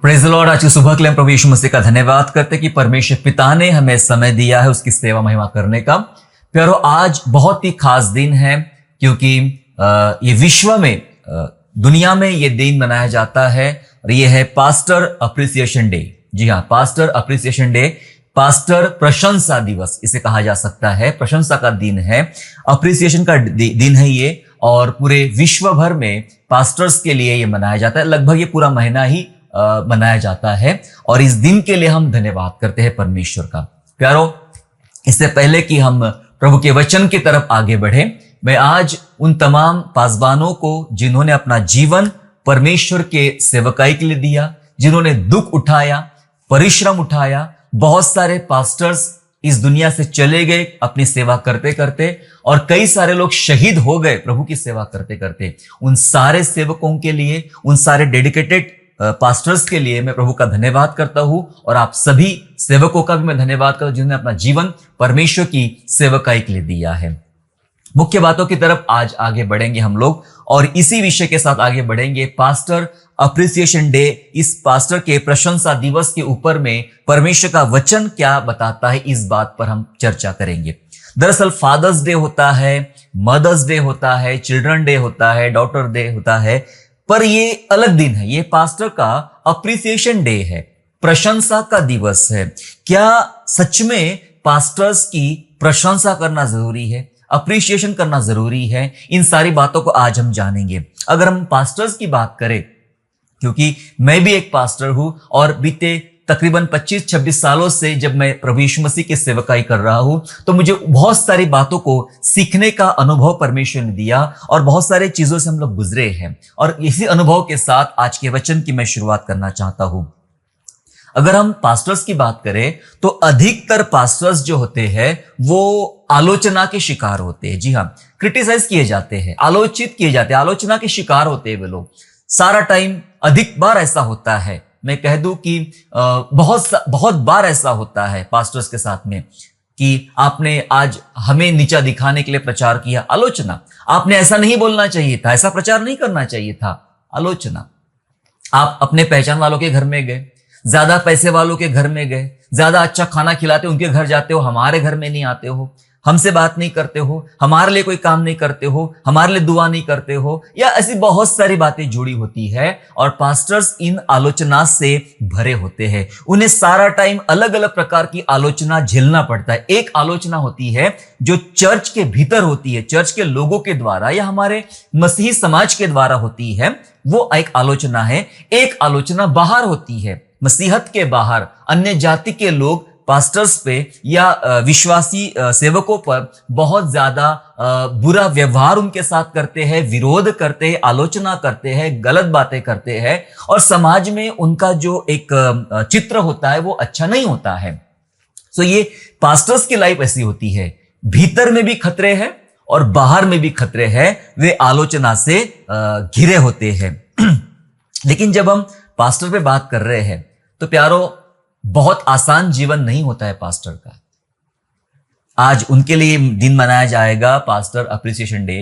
Praise the Lord. आज की सुबह के लिए हम प्रभु यीशु मसीह का धन्यवाद करते कि परमेश्वर पिता ने हमें समय दिया है उसकी सेवा महिमा करने का। प्यारो, आज बहुत ही खास दिन है क्योंकि ये विश्व में दुनिया में ये दिन मनाया जाता है और ये है पास्टर अप्रिसिएशन डे। जी हाँ, पास्टर अप्रिसिएशन डे, पास्टर प्रशंसा दिवस इसे कहा जा सकता है। प्रशंसा का दिन है, अप्रिसिएशन का दिन है ये, और पूरे विश्व भर में पास्टर्स के लिए ये मनाया जाता है। लगभग ये पूरा महीना ही मनाया जाता है और इस दिन के लिए हम धन्यवाद करते हैं परमेश्वर का। प्यारो, इससे पहले कि हम प्रभु के वचन की तरफ आगे बढ़े, मैं आज उन तमाम पासबानों को जिन्होंने अपना जीवन परमेश्वर के सेवकाई के लिए दिया, जिन्होंने दुख उठाया, परिश्रम उठाया, बहुत सारे पास्टर्स इस दुनिया से चले गए अपनी सेवा करते करते, और कई सारे लोग शहीद हो गए प्रभु की सेवा करते करते। उन सारे सेवकों के लिए, उन सारे डेडिकेटेड पास्टर्स के लिए मैं प्रभु का धन्यवाद करता हूं, और आप सभी सेवकों का भी मैं धन्यवाद करता हूं जिन्होंने अपना जीवन परमेश्वर की सेवकाई के लिए दिया है। मुख्य बातों की तरफ आज आगे बढ़ेंगे हम लोग, और इसी विषय के साथ आगे बढ़ेंगे। पास्टर अप्रिसिएशन डे, इस पास्टर के प्रशंसा दिवस के ऊपर में परमेश्वर का वचन क्या बताता है, इस बात पर हम चर्चा करेंगे। दरअसल फादर्स डे होता है, मदर्स डे होता है, चिल्ड्रन डे होता है, डॉटर डे होता है, पर ये अलग दिन है। ये पास्टर का अप्रिसिएशन डे है, प्रशंसा का दिवस है। क्या सच में पास्टर्स की प्रशंसा करना जरूरी है, अप्रिसिएशन करना जरूरी है? इन सारी बातों को आज हम जानेंगे। अगर हम पास्टर्स की बात करें, क्योंकि मैं भी एक पास्टर हूं और बीते तकरीबन 25-26 सालों से जब मैं प्रभु यीशु मसीह की सेवकाई कर रहा हूं, तो मुझे बहुत सारी बातों को सीखने का अनुभव परमेश्वर ने दिया और बहुत सारी चीजों से हम लोग गुजरे हैं। और इसी अनुभव के साथ आज के वचन की मैं शुरुआत करना चाहता हूं। अगर हम पास्टर्स की बात करें तो अधिकतर पास्टर्स जो होते हैं वो आलोचना के शिकार होते हैं। जी हाँ, क्रिटिसाइज किए जाते हैं, आलोचित किए जाते हैं, आलोचना के शिकार होते हैं वे लोग। सारा टाइम, अधिक बार ऐसा होता है, मैं कह दूं कि बहुत बार ऐसा होता है पास्टर्स के साथ में कि आपने आज हमें नीचा दिखाने के लिए प्रचार किया, आलोचना। आपने ऐसा नहीं बोलना चाहिए था, ऐसा प्रचार नहीं करना चाहिए था, आलोचना। आप अपने पहचान वालों के घर में गए, ज्यादा पैसे वालों के घर में गए, ज्यादा अच्छा खाना खिलाते उनके घर जाते हो, हमारे घर में नहीं आते हो, हमसे बात नहीं करते हो, हमारे लिए कोई काम नहीं करते हो, हमारे लिए दुआ नहीं करते हो, या ऐसी बहुत सारी बातें जुड़ी होती है। और पास्टर्स इन आलोचना से भरे होते हैं। उन्हें सारा टाइम अलग अलग प्रकार की आलोचना झेलना पड़ता है। एक आलोचना होती है जो चर्च के भीतर होती है, चर्च के लोगों के द्वारा या हमारे मसीही समाज के द्वारा होती है, वो एक आलोचना है। एक आलोचना बाहर होती है, मसीहत के बाहर अन्य जाति के लोग पास्टर्स पे या विश्वासी सेवकों पर बहुत ज्यादा बुरा व्यवहार उनके साथ करते हैं, विरोध करते हैं, आलोचना करते हैं, गलत बातें करते हैं, और समाज में उनका जो एक चित्र होता है वो अच्छा नहीं होता है। सो ये पास्टर्स की लाइफ ऐसी होती है, भीतर में भी खतरे हैं और बाहर में भी खतरे हैं, वे आलोचना से घिरे होते हैं। लेकिन जब हम पास्टर पे बात कर रहे हैं तो प्यारो, बहुत आसान जीवन नहीं होता है पास्टर का। आज उनके लिए दिन मनाया जाएगा पास्टर अप्रिसिएशन डे,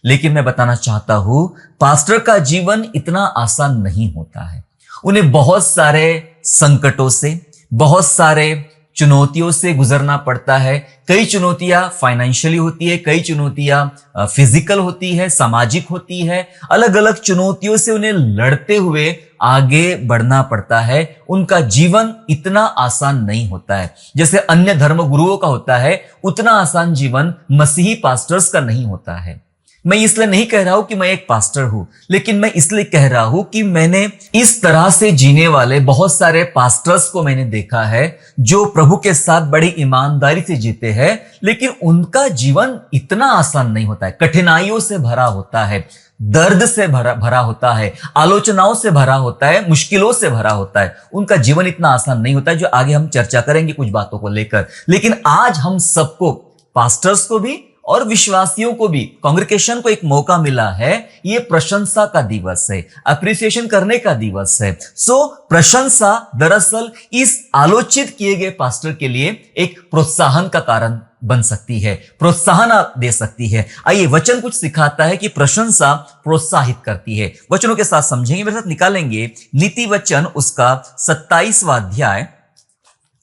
लेकिन मैं बताना चाहता हूं पास्टर का जीवन इतना आसान नहीं होता है। उन्हें बहुत सारे संकटों से, बहुत सारे चुनौतियों से गुजरना पड़ता है। कई चुनौतियां फाइनेंशियली होती है, कई चुनौतियां फिजिकल होती है, सामाजिक होती है। अलग अलग चुनौतियों से उन्हें लड़ते हुए आगे बढ़ना पड़ता है। उनका जीवन इतना आसान नहीं होता है जैसे अन्य धर्म गुरुओं का होता है, उतना आसान जीवन मसीही पास्टर्स का नहीं होता है। मैं इसलिए नहीं कह रहा हूं कि मैं एक पास्टर हूं, लेकिन मैं इसलिए कह रहा हूं कि मैंने इस तरह से जीने वाले बहुत सारे पास्टर्स को मैंने देखा है जो प्रभु के साथ बड़ी ईमानदारी से जीते हैं, लेकिन उनका जीवन इतना आसान नहीं होता है। कठिनाइयों से भरा होता है, दर्द से भरा होता है, आलोचनाओं से भरा होता है, मुश्किलों से भरा होता है। उनका जीवन इतना आसान नहीं होता है, जो आगे हम चर्चा करेंगे कुछ बातों को लेकर। लेकिन आज हम सबको, पास्टर्स को भी और विश्वासियों को भी, कांग्रेगेशन को एक मौका मिला है। ये प्रशंसा का दिवस है, अप्रिसिएशन करने का दिवस है। सो प्रशंसा दरअसल इस आलोचित किए गए पास्टर के लिए एक प्रोत्साहन का कारण बन सकती है, प्रोत्साहन दे सकती है। आइए, वचन कुछ सिखाता है कि प्रशंसा प्रोत्साहित करती है। वचनों के साथ समझेंगे, मेरे साथ निकालेंगे नीति वचन उसका 27वां अध्याय।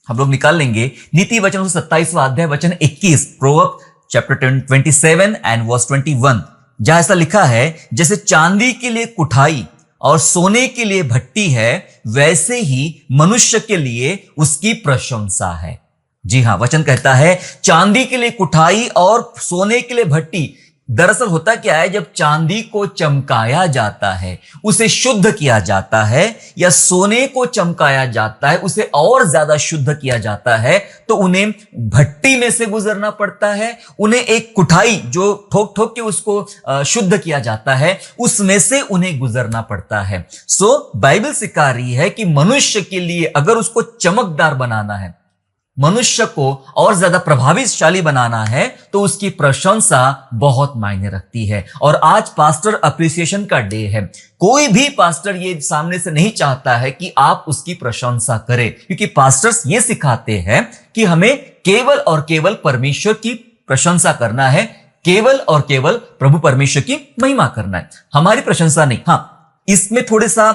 हम लोग निकाल लेंगे नीति वचन उसका 27वां अध्याय वचन 21, प्रोवर्ब चैप्टर 27 एंड वर्स 21, जहां ऐसा लिखा है, जैसे चांदी के लिए कुठाई और सोने के लिए भट्टी है, वैसे ही मनुष्य के लिए उसकी प्रशंसा है। जी हां, वचन कहता है चांदी के लिए कुठाई और सोने के लिए भट्टी। दरअसल होता क्या है, जब चांदी को चमकाया जाता है, उसे शुद्ध किया जाता है, या सोने को चमकाया जाता है, उसे और ज्यादा शुद्ध किया जाता है, तो उन्हें भट्टी में से गुजरना पड़ता है। उन्हें एक कुठाई जो ठोक ठोक के उसको शुद्ध किया जाता है, उसमें से उन्हें गुजरना पड़ता है। सो बाइबल सिखा रही है कि मनुष्य के लिए अगर उसको चमकदार बनाना है, मनुष्य को और ज्यादा प्रभावशाली बनाना है, तो उसकी प्रशंसा बहुत मायने रखती है। और आज पास्टर अप्रिसिएशन का डे है। कोई भी पास्टर ये सामने से नहीं चाहता है कि आप उसकी प्रशंसा करें, क्योंकि पास्टर्स ये सिखाते हैं कि हमें केवल और केवल परमेश्वर की प्रशंसा करना है, केवल और केवल प्रभु परमेश्वर की महिमा करना है, हमारी प्रशंसा नहीं। हां, इसमें थोड़े सा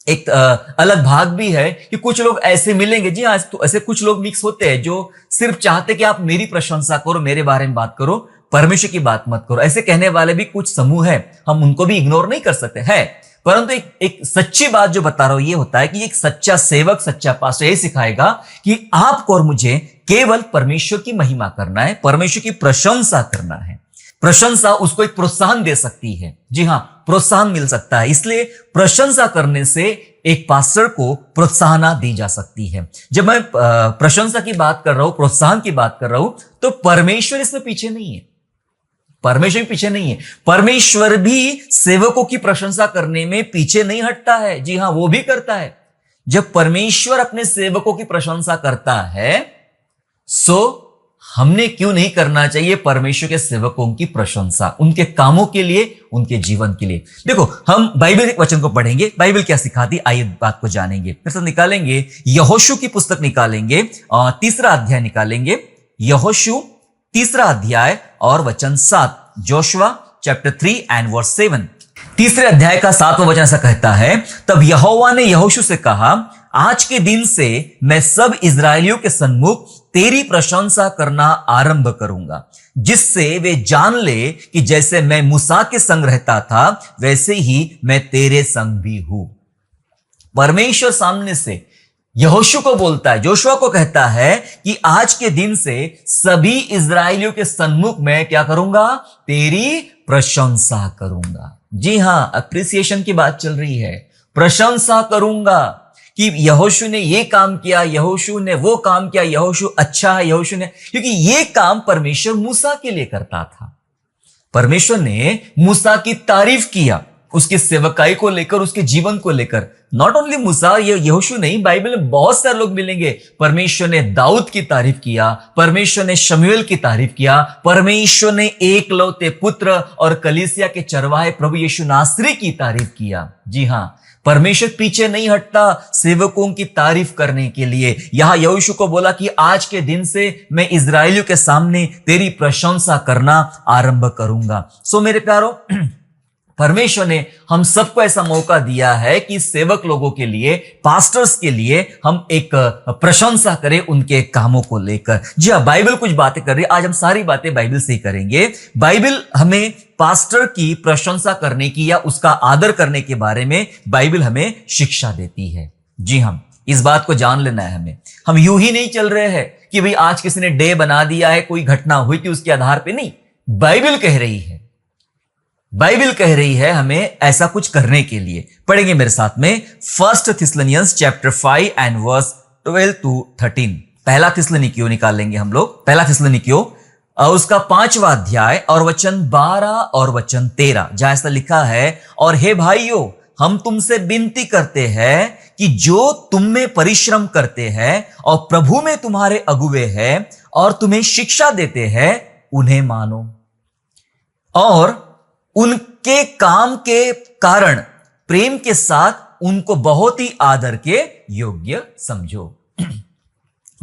एक अलग भाग भी है कि कुछ लोग ऐसे मिलेंगे, जी हाँ, तो ऐसे कुछ लोग मिक्स होते हैं जो सिर्फ चाहते कि आप मेरी प्रशंसा करो, मेरे बारे में बात करो, परमेश्वर की बात मत करो। ऐसे कहने वाले भी कुछ समूह है, हम उनको भी इग्नोर नहीं कर सकते हैं। परंतु एक सच्ची बात जो बता रहा हूं ये होता है कि एक सच्चा सेवक, सच्चा पास्टर ये सिखाएगा कि आपको और मुझे केवल परमेश्वर की महिमा करना है, परमेश्वर की प्रशंसा करना है। प्रशंसा उसको एक प्रोत्साहन दे सकती है। जी हां, प्रोत्साहन मिल सकता है। इसलिए प्रशंसा करने से एक पास्टर को प्रोत्साहन दी जा सकती है। जब मैं प्रशंसा की बात कर रहा हूं, प्रोत्साहन की बात कर रहा हूं, तो परमेश्वर इसमें पीछे नहीं है। परमेश्वर भी पीछे नहीं है। परमेश्वर भी सेवकों की प्रशंसा करने में पीछे नहीं हटता है। जी हां, वो भी करता है। जब परमेश्वर अपने सेवकों की प्रशंसा करता है, सो हमने क्यों नहीं करना चाहिए सामर्थ्य के सेवकों की प्रशंसा, उनके कामों के लिए, उनके जीवन के लिए। देखो, हम बाइबल के वचन को पढ़ेंगे, बाइबल क्या सिखाती, आइए बात को जानेंगे। फिर से निकालेंगे यहोशू की पुस्तक, निकालेंगे 3रा अध्याय, निकालेंगे यहोशू 3रा अध्याय और वचन 7, जोशुआ चैप्टर 3 एंड वर्स 7। 3रे अध्याय का 7वां वचन ऐसा कहता है, तब यहोवा ने यहोशू से कहा, आज के दिन से मैं सब इस्राएलियों के सन्मुख तेरी प्रशंसा करना आरंभ करूंगा, जिससे वे जान ले कि जैसे मैं मूसा के संग रहता था, वैसे ही मैं तेरे संग भी हूं। परमेश्वर सामने से यहोशू को बोलता है, जोशुआ को कहता है कि आज के दिन से सभी इस्राएलियों के सन्मुख मैं क्या करूंगा, तेरी प्रशंसा करूंगा। जी हां, अप्रिसिएशन की बात चल रही है। प्रशंसा करूंगा कि यहोशू ने ये काम किया, यहोशू ने वो काम किया, यहोशू अच्छा है, यहोशू ने, क्योंकि ये काम परमेश्वर मूसा के लिए करता था। परमेश्वर ने मूसा की तारीफ किया, उसकी सेवकाई को लेकर, उसके जीवन को लेकर। नॉट ओनली मूसा, ये यहोशू नहीं, बाइबल में बहुत सारे लोग मिलेंगे। परमेश्वर ने दाऊद की तारीफ किया, परमेश्वर ने शमूएल की तारीफ किया, परमेश्वर ने एकलौते पुत्र और कलीसिया के चरवाहे प्रभु यीशु नासरी की तारीफ किया। जी हां, परमेश्वर पीछे नहीं हटता सेवकों की तारीफ करने के लिए। यहां यहोशू को बोला कि आज के दिन से मैं इस्राएलियों के सामने तेरी प्रशंसा करना आरंभ करूंगा। सो मेरे प्यारो, परमेश्वर ने हम सबको ऐसा मौका दिया है कि सेवक लोगों के लिए, पास्टर्स के लिए हम एक प्रशंसा करें उनके कामों को लेकर। जी हाँ, बाइबल कुछ बातें कर रही है, आज हम सारी बातें बाइबल से ही करेंगे। बाइबल हमें पास्टर की प्रशंसा करने की या उसका आदर करने के बारे में बाइबल हमें शिक्षा देती है। जी हाँ, इस बात को जान लेना है हमें। हम यूं ही नहीं चल रहे हैं कि भाई आज किसी ने डे बना दिया है, कोई घटना हुई थी उसके आधार पे नहीं। बाइबल कह रही है, बाइबल कह रही है हमें ऐसा कुछ करने के लिए। पढ़ेंगे मेरे साथ में 1 थिस्सलुनीसियंस चैप्टर 5 एंड वर्स 12 to 13। पहला थिस्सलुनीकियों निकालेंगे हम लोग, पहला थिस्सलुनीकियों उसका 5वां अध्याय और वचन 12 और वचन 13, जहां ऐसा लिखा है, और हे भाइयों, हम तुमसे विनती करते हैं कि जो तुम में परिश्रम करते हैं और प्रभु में तुम्हारे अगुवे हैं और तुम्हें शिक्षा देते हैं, उन्हें मानो और उनके काम के कारण प्रेम के साथ उनको बहुत ही आदर के योग्य समझो।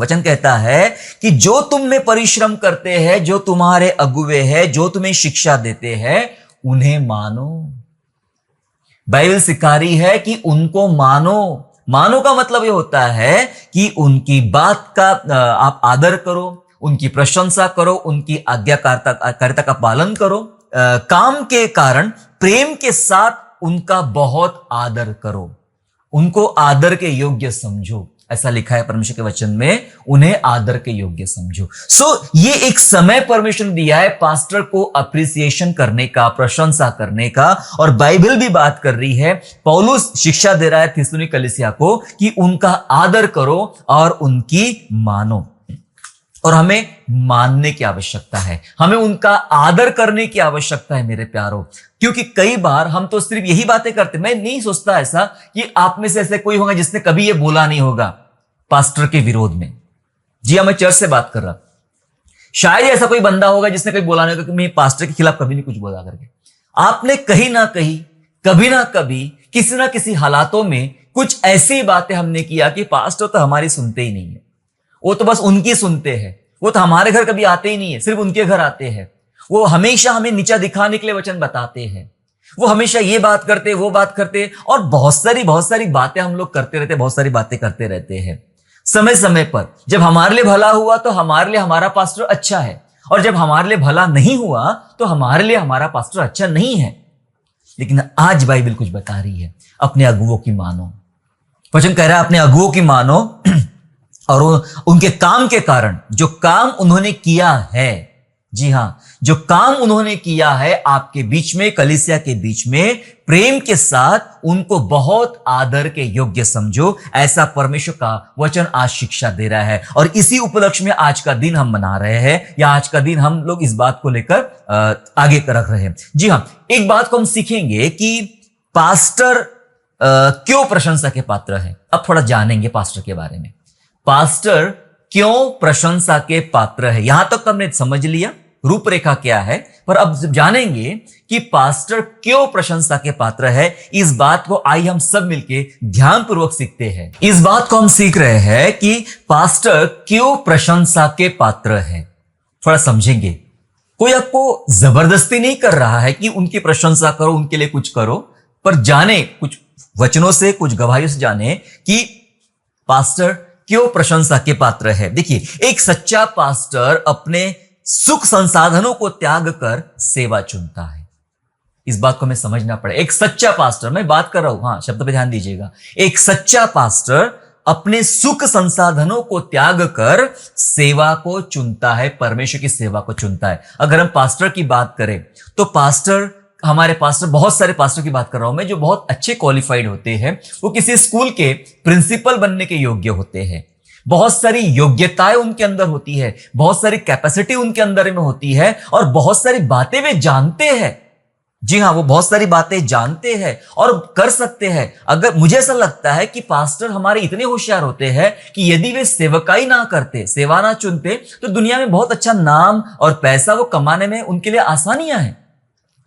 वचन कहता है कि जो तुम में परिश्रम करते हैं, जो तुम्हारे अगुवे हैं, जो तुम्हें शिक्षा देते हैं, उन्हें मानो। बाइबल सिखा रही है कि उनको मानो। मानो का मतलब यह होता है कि उनकी बात का आप आदर करो, उनकी प्रशंसा करो, उनकी आज्ञाकारिता का पालन करो, काम के कारण प्रेम के साथ उनका बहुत आदर करो, उनको आदर के योग्य समझो। ऐसा लिखा है परमेश्वर के वचन में, उन्हें आदर के योग्य समझो। ये एक समय परमेश्वर ने दिया है पास्टर को अप्रिसिएशन करने का, प्रशंसा करने का। और बाइबल भी बात कर रही है, पौलुस शिक्षा दे रहा है थिस्सलुनी कलीसिया को कि उनका आदर करो और उनकी मानो। और हमें मानने की आवश्यकता है, हमें उनका आदर करने की आवश्यकता है मेरे प्यारों। क्योंकि कई बार हम तो सिर्फ यही बातें करते, मैं नहीं सोचता ऐसा कि आप में से ऐसे कोई होगा जिसने कभी ये बोला नहीं होगा पास्टर के विरोध में। जी हाँ, मैं चर्च से बात कर रहा, शायद ऐसा कोई बंदा होगा जिसने कभी बोला नहीं होगा कि मैं पास्टर के खिलाफ कभी नहीं कुछ बोला करके। आपने कहीं ना कहीं, कभी ना कभी, किसी ना किसी हालातों में कुछ ऐसी बातें हमने किया कि पास्टर तो हमारी सुनते ही नहीं है, वो तो बस उनकी सुनते हैं, वो तो हमारे घर कभी आते ही नहीं है, सिर्फ उनके घर आते हैं। वो हमेशा हमें नीचा दिखाने के लिए वचन बताते हैं, वो हमेशा ये बात करते, वो बात करते, और बहुत सारी बातें हम लोग करते रहते, बहुत सारी बातें करते रहते हैं। समय समय पर जब हमारे लिए भला हुआ तो हमारे लिए हमारा पास्टर अच्छा है, और जब हमारे लिए भला नहीं हुआ तो हमारे लिए हमारा पास्टर अच्छा नहीं है। लेकिन आज बाइबल कुछ बता रही है, अपने अगुवों की मानो। वचन कह रहा है अपने अगुवों की मानो, और उनके काम के कारण, जो काम उन्होंने किया है, जी हां, जो काम उन्होंने किया है आपके बीच में, कलीसिया के बीच में, प्रेम के साथ उनको बहुत आदर के योग्य समझो। ऐसा परमेश्वर का वचन आज शिक्षा दे रहा है। और इसी उपलक्ष्य में आज का दिन हम मना रहे हैं, या आज का दिन हम लोग इस बात को लेकर आगे रख रहे हैं। जी हां, एक बात को हम सीखेंगे कि पास्टर क्यों प्रशंसा के पात्र है। अब थोड़ा जानेंगे पास्टर के बारे में। पास्टर क्यों प्रशंसा के पात्र है, यहां तक तो हमने समझ लिया रूपरेखा क्या है, पर अब जानेंगे कि पास्टर क्यों प्रशंसा के पात्र है। इस बात को आइए हम सब मिलके ध्यानपूर्वक सीखते हैं। इस बात को हम सीख रहे हैं कि पास्टर क्यों प्रशंसा के पात्र है, थोड़ा समझेंगे। कोई आपको जबरदस्ती नहीं कर रहा है कि उनकी प्रशंसा करो, उनके लिए कुछ करो, पर जाने, कुछ वचनों से, कुछ गवाहियों से जाने कि पास्टर क्यों प्रशंसा के पात्र है। देखिए, एक सच्चा पास्टर अपने सुख संसाधनों को त्याग कर सेवा चुनता है। इस बात को हमें समझना पड़े। एक सच्चा पास्टर, मैं बात कर रहा हूं, हां, शब्द पे ध्यान दीजिएगा। एक सच्चा पास्टर अपने सुख संसाधनों को त्याग कर सेवा को चुनता है, परमेश्वर की सेवा को चुनता है। अगर हम पास्टर की बात करें तो पास्टर, हमारे पास्टर, बहुत सारे पास्टर की बात कर रहा हूं मैं, जो बहुत अच्छे क्वालिफाइड होते हैं, वो किसी स्कूल के प्रिंसिपल बनने के योग्य होते हैं। बहुत सारी योग्यताएं उनके अंदर होती है, बहुत सारी कैपेसिटी उनके अंदर में होती है, और बहुत सारी बातें वे जानते हैं। जी हां, वो बहुत सारी बातें जानते हैं और कर सकते हैं। अगर मुझे ऐसा लगता है कि पास्टर हमारे इतने होशियार होते हैं कि यदि वे सेवकाई ना करते, सेवा ना चुनते, तो दुनिया में बहुत अच्छा नाम और पैसा वो कमाने में उनके लिए आसानियां हैं।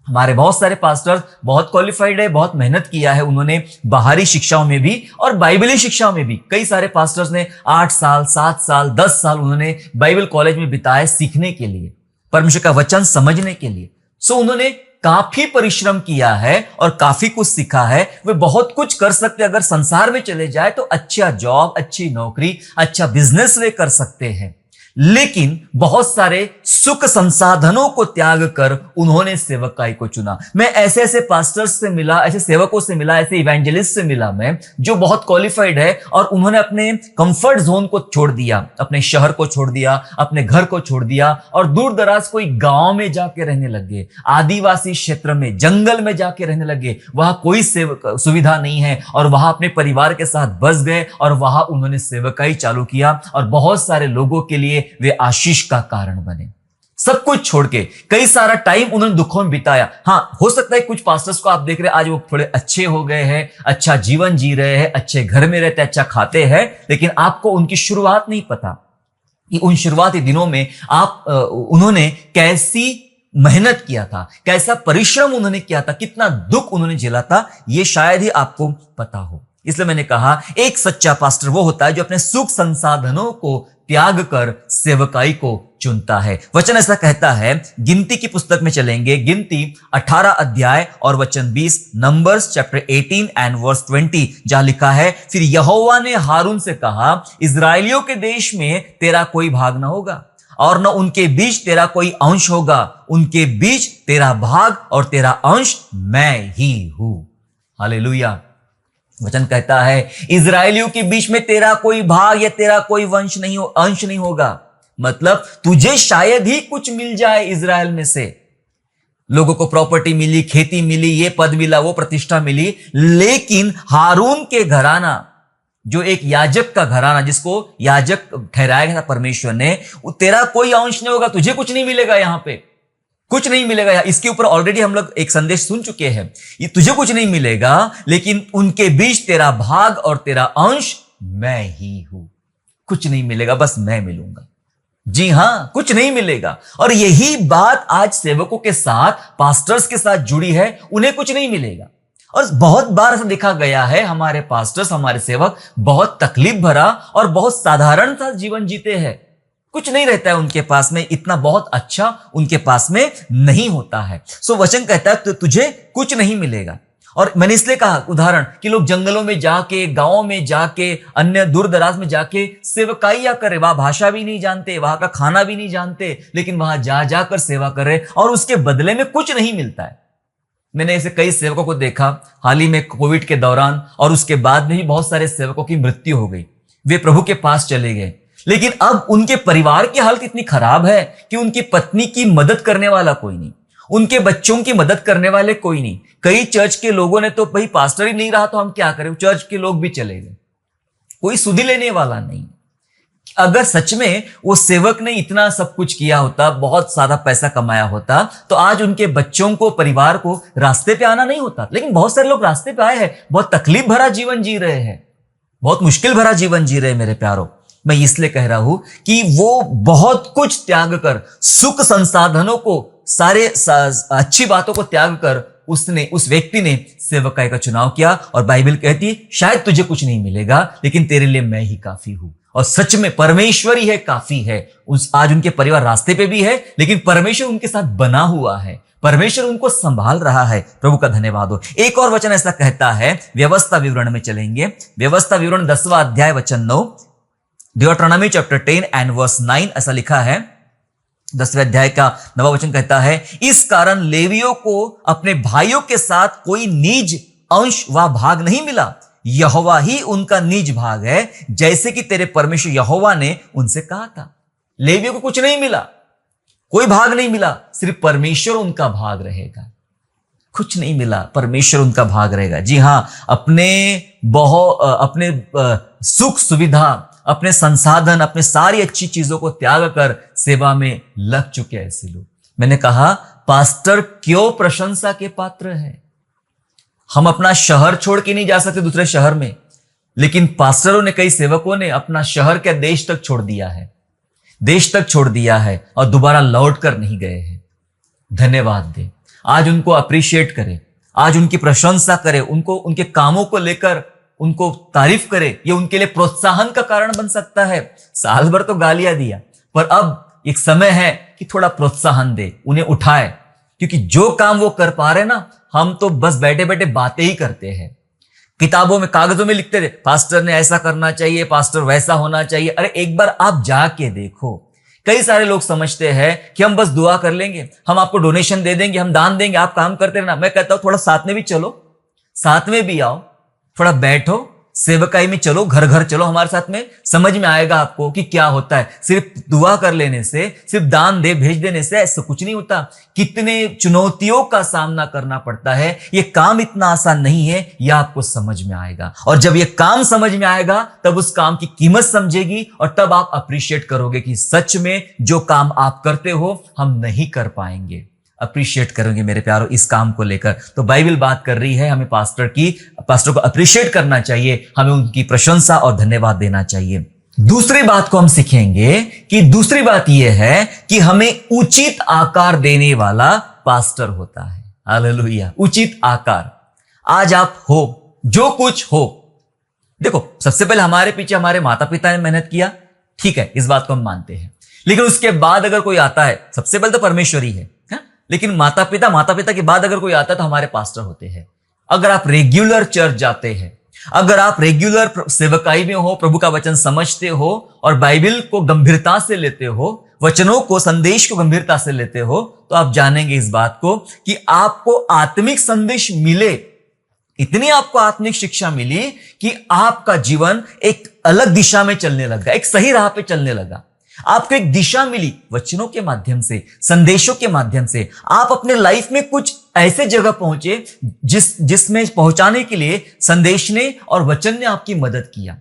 हमारे बहुत सारे पास्टर्स बहुत क्वालिफाइड है, बहुत मेहनत किया है उन्होंने, बाहरी शिक्षाओं में भी और बाइबली शिक्षाओं में भी। कई सारे पास्टर्स ने 8 साल, 7 साल, 10 साल उन्होंने बाइबल कॉलेज में बिताए सीखने के लिए, परमेश्वर का वचन समझने के लिए। उन्होंने काफी परिश्रम किया है और काफी कुछ सीखा है। वे बहुत कुछ कर सकते, अगर संसार में चले जाए तो अच्छा जॉब, अच्छी नौकरी, अच्छा बिजनेस वे कर सकते हैं। लेकिन बहुत सारे सुख संसाधनों को त्याग कर उन्होंने सेवकाई को चुना। मैं ऐसे ऐसे पास्टर्स से मिला, ऐसे सेवकों से मिला, ऐसे इवेंजलिस्ट से मिला मैं, जो बहुत क्वालिफाइड है और उन्होंने अपने कंफर्ट जोन को छोड़ दिया, अपने शहर को छोड़ दिया, अपने घर को छोड़ दिया और दूर दराज कोई गांव में जाके रहने लगे, आदिवासी क्षेत्र में, जंगल में जाके रहने लगे। वहां कोई सुविधा नहीं है और वहां अपने परिवार के साथ बस गए और वहां उन्होंने सेवकाई चालू किया और बहुत सारे लोगों के लिए वे आशीष का कारण बने। सब कुछ छोड़ के कई सारा टाइम उन्होंने दुखों में बिताया। हां, हो सकता है कुछ पास्टर्स को आप देख रहे हैं आज वो थोड़े अच्छे हो गए हैं, अच्छा जीवन जी रहे हैं, अच्छे घर में रहते हैं, अच्छा खाते हैं, लेकिन आपको उनकी शुरुआत नहीं पता कि उन शुरुआती दिनों में उन्होंने कैसी मेहनत किया था, कैसा परिश्रम उन्होंने किया था, कितना दुख उन्होंने झेला था, यह शायद ही आपको पता हो। इसलिए मैंने कहा एक सच्चा पास्टर वो होता है जो अपने सुख संसाधनों को त्याग कर सेवकाई को चुनता है। वचन ऐसा कहता है, गिनती की पुस्तक में चलेंगे, गिनती 18 अध्याय और वचन 20, नंबर्स चैप्टर 18 एंड वर्स 20, जहां लिखा है, फिर यहोवा ने हारून से कहा, इजराइलियों के देश में तेरा कोई भाग न होगा और न उनके बीच तेरा कोई अंश होगा, उनके बीच तेरा भाग और तेरा अंश मैं ही हूं। हालेलुया। वचन कहता है, इजराइलियों के बीच में तेरा कोई भाग या तेरा कोई वंश नहीं हो, अंश नहीं होगा। मतलब तुझे शायद ही कुछ मिल जाए इजराइल में से, लोगों को प्रॉपर्टी मिली, खेती मिली, ये पद मिला, वो प्रतिष्ठा मिली, लेकिन हारून के घराना, जो एक याजक का घराना, जिसको याजक ठहराया गया था परमेश्वर ने, तेरा कोई अंश नहीं होगा, तुझे कुछ नहीं मिलेगा, यहां पे कुछ नहीं मिलेगा। इसके ऊपर ऑलरेडी हम लोग एक संदेश सुन चुके हैं, ये तुझे कुछ नहीं मिलेगा, लेकिन उनके बीच तेरा भाग और तेरा अंश मैं ही हूं। कुछ नहीं मिलेगा, बस मैं मिलूंगा। जी हां, कुछ नहीं मिलेगा। और यही बात आज सेवकों के साथ, पास्टर्स के साथ जुड़ी है, उन्हें कुछ नहीं मिलेगा। और बहुत बार ऐसा देखा गया है, हमारे पास्टर्स, हमारे सेवक बहुत तकलीफ भरा और बहुत साधारण सा जीवन जीते हैं। कुछ नहीं रहता है उनके पास में, इतना बहुत अच्छा उनके पास में नहीं होता है। सो वचन कहता है, तो तुझे कुछ नहीं मिलेगा। और मैंने इसलिए कहा उदाहरण कि लोग जंगलों में जाके, गांव में जाके, अन्य दूर दराज में जाके सेवकाइयां करे, वहां भाषा भी नहीं जानते, वहां का खाना भी नहीं जानते, लेकिन वहां जा जाकर सेवा करे और उसके बदले में कुछ नहीं मिलता है। मैंने ऐसे कई सेवकों को देखा, हाल ही में कोविड के दौरान और उसके बाद में भी बहुत सारे सेवकों की मृत्यु हो गई। वे प्रभु के पास चले गए, लेकिन अब उनके परिवार की हालत इतनी खराब है कि उनकी पत्नी की मदद करने वाला कोई नहीं, उनके बच्चों की मदद करने वाले कोई नहीं। कई चर्च के लोगों ने तो, भाई पास्टर ही नहीं रहा तो हम क्या करें, चर्च के लोग भी चले गए, कोई सुधि लेने वाला नहीं। अगर सच में वो सेवक ने इतना सब कुछ किया होता, बहुत सारा पैसा कमाया होता, तो आज उनके बच्चों को, परिवार को रास्ते पे आना नहीं होता। लेकिन बहुत सारे लोग रास्ते पे आए हैं, बहुत तकलीफ भरा जीवन जी रहे हैं, बहुत मुश्किल भरा जीवन जी रहे हैं। मेरे प्यारों, मैं इसलिए कह रहा हूं कि वो बहुत कुछ त्याग कर, सुख संसाधनों को, सारे अच्छी बातों को त्याग कर, उस व्यक्ति ने सेवकाई का चुनाव किया। और बाइबल कहती है, शायद तुझे कुछ नहीं मिलेगा, लेकिन तेरे लिए मैं ही काफी हूं। और सच में परमेश्वर ही है, काफी है। आज उनके परिवार रास्ते पे भी है, लेकिन परमेश्वर उनके साथ बना हुआ है, परमेश्वर उनको संभाल रहा है। प्रभु का धन्यवाद हो। एक और वचन ऐसा कहता है, व्यवस्था विवरण में चलेंगे, व्यवस्था विवरण 10वां अध्याय वचन 9, ड्यूटरोनॉमी चैप्टर 10 एंड वर्स 9, ऐसा लिखा है। 10वें अध्याय का 9वां वचन कहता है, इस कारण लेवियों को अपने भाइयों के साथ कोई निज अंश व भाग नहीं मिला, यहोवा ही उनका निज भाग है, जैसे कि तेरे परमेश्वर यहोवा ने उनसे कहा था। लेवियों को कुछ नहीं मिला, कोई भाग नहीं मिला, सिर्फ परमेश्वर उनका भाग रहेगा। कुछ नहीं मिला, परमेश्वर उनका भाग रहेगा। जी हां, अपने सुख सुविधा, अपने संसाधन, अपने सारी अच्छी चीजों को त्याग कर सेवा में लग चुके हैं ऐसे लोग। मैंने कहा, पास्टर क्यों प्रशंसा के पात्र है? हम अपना शहर छोड़ के नहीं जा सकते दूसरे शहर में, लेकिन पास्टरों ने, कई सेवकों ने अपना शहर के देश तक छोड़ दिया है, देश तक छोड़ दिया है और दोबारा लौट कर नहीं गए हैं। धन्यवाद दे, आज उनको अप्रिशिएट करें, आज उनकी प्रशंसा करें, उनको, उनके कामों को लेकर उनको तारीफ करे। ये उनके लिए प्रोत्साहन का कारण बन सकता है। साल भर तो गालियां दिया, पर अब एक समय है कि थोड़ा प्रोत्साहन दे, उन्हें उठाए, क्योंकि जो काम वो कर पा रहे ना, हम तो बस बैठे बैठे बातें ही करते हैं, किताबों में, कागजों में लिखते थे, पास्टर ने ऐसा करना चाहिए, पास्टर वैसा होना चाहिए। अरे एक बार आप जाके देखो। कई सारे लोग समझते हैं कि हम बस दुआ कर लेंगे, हम आपको डोनेशन दे देंगे, हम दान देंगे, आप काम करते रहना। मैं कहता हूं थोड़ा साथ में भी चलो, साथ में भी आओ, थोड़ा बैठो, सेवकाई में चलो, घर घर चलो हमारे साथ में, समझ में आएगा आपको कि क्या होता है। सिर्फ दुआ कर लेने से, सिर्फ दान दे भेज देने से ऐसा कुछ नहीं होता। कितने चुनौतियों का सामना करना पड़ता है, ये काम इतना आसान नहीं है, यह आपको समझ में आएगा। और जब ये काम समझ में आएगा, तब उस काम की कीमत समझेगी और तब आप अप्रिशिएट करोगे कि सच में जो काम आप करते हो हम नहीं कर पाएंगे। अप्रिशिएट करेंगे मेरे प्यारों इस काम को लेकर। तो बाइबल बात कर रही है, हमें पास्टर को अप्रिशिएट करना चाहिए, हमें उनकी प्रशंसा और धन्यवाद देना चाहिए। दूसरी बात को हम सीखेंगे कि दूसरी बात यह है कि हमें उचित आकार देने वाला पास्टर होता है। हालेलुया, उचित आकार। आज आप हो, जो कुछ हो, देखो, सबसे पहले हमारे पीछे हमारे माता पिता ने मेहनत किया, ठीक है, इस बात को हम मानते हैं। लेकिन उसके बाद अगर कोई आता है, सबसे पहले तो परमेश्वर ही है, लेकिन माता पिता के बाद अगर कोई आता है तो हमारे पास्टर होते हैं। अगर आप रेगुलर चर्च जाते हैं, अगर आप रेगुलर सेवकाई में हो, प्रभु का वचन समझते हो और बाइबल को गंभीरता से लेते हो, वचनों को, संदेश को गंभीरता से लेते हो, तो आप जानेंगे इस बात को कि आपको आत्मिक संदेश मिले, इतनी आपको आत्मिक शिक्षा मिली कि आपका जीवन एक अलग दिशा में चलने लगा, एक सही राह पे चलने लगा। आपको एक दिशा मिली वचनों के माध्यम से, संदेशों के माध्यम से। आप अपने लाइफ में कुछ ऐसे जगह पहुंचे जिसमें पहुंचाने के लिए संदेश ने और वचन ने आपकी मदद किया।